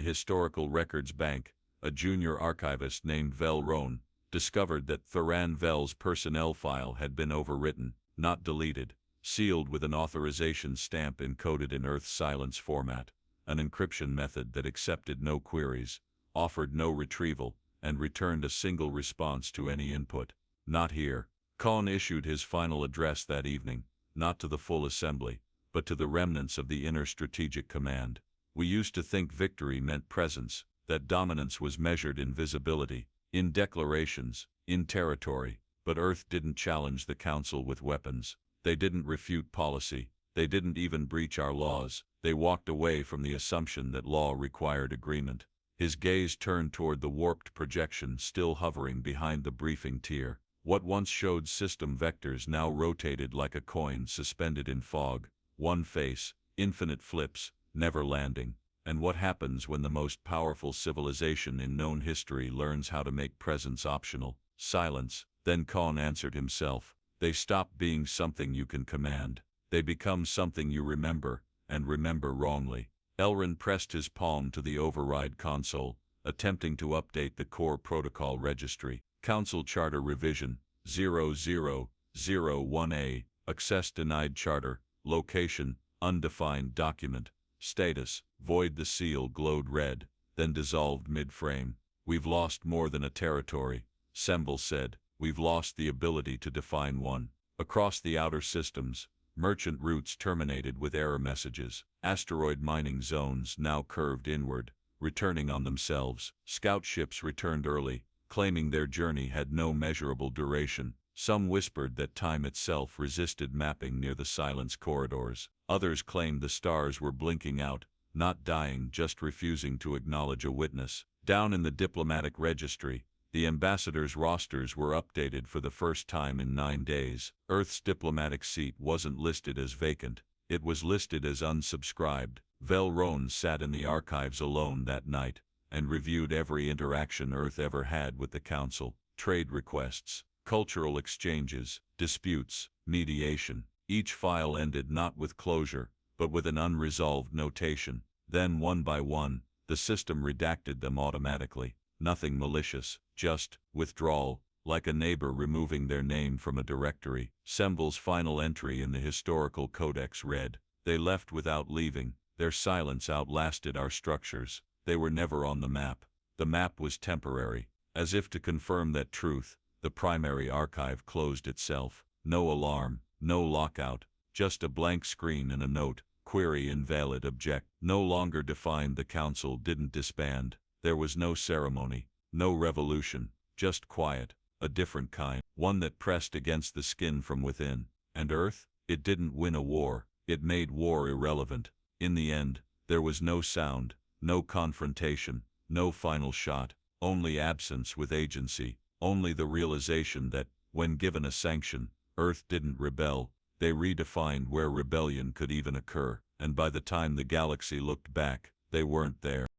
Speaker 1: historical records bank, a junior archivist named Vel Rohn discovered that Thuran Vel's personnel file had been overwritten, not deleted, sealed with an authorization stamp encoded in Earth silence format, an encryption method that accepted no queries, offered no retrieval, and returned a single response to any input. Not here. Khan issued his final address that evening, not to the full assembly, but to the remnants of the inner strategic command. We used to think victory meant presence, that dominance was measured in visibility, in declarations, in territory, but Earth didn't challenge the Council with weapons. They didn't refute policy. They didn't even breach our laws. They walked away from the assumption that law required agreement. His gaze turned toward the warped projection still hovering behind the briefing tier. What once showed system vectors now rotated like a coin suspended in fog. One face, infinite flips, never landing. And what happens when the most powerful civilization in known history learns how to make presence optional? Silence. Then Khan answered himself. They stop being something you can command. They become something you remember, and remember wrongly. Elrin pressed his palm to the override console, attempting to update the core protocol registry. Council Charter Revision 0001A. Access denied charter. Location, undefined document. Status, void. The seal glowed red, then dissolved mid-frame. We've lost more than a territory, Semble said. We've lost the ability to define one. Across the outer systems, merchant routes terminated with error messages. Asteroid mining zones now curved inward, returning on themselves. Scout ships returned early, claiming their journey had no measurable duration. Some whispered that time itself resisted mapping near the silence corridors. Others claimed the stars were blinking out, not dying, just refusing to acknowledge a witness. Down in the diplomatic registry, the ambassadors' rosters were updated for the first time in 9 days. Earth's diplomatic seat wasn't listed as vacant. It was listed as unsubscribed. Vel Rohn sat in the archives alone that night and reviewed every interaction Earth ever had with the Council. Trade requests, cultural exchanges, disputes, mediation. Each file ended not with closure, but with an unresolved notation. Then, one by one, the system redacted them automatically. Nothing malicious, just withdrawal, like a neighbor removing their name from a directory. Semble's final entry in the historical codex read, "They left without leaving. Their silence outlasted our structures. They were never on the map. The map was temporary." As if to confirm that truth, the primary archive closed itself. No alarm, no lockout, just a blank screen and a note, query invalid, object. No longer defined. The Council didn't disband. There was no ceremony, no revolution, just quiet, a different kind, one that pressed against the skin from within. And Earth? It didn't win a war, it made war irrelevant. In the end, there was no sound, no confrontation, no final shot, only absence with agency, only the realization that, when given a sanction, Earth didn't rebel. They redefined where rebellion could even occur, and by the time the galaxy looked back, they weren't there.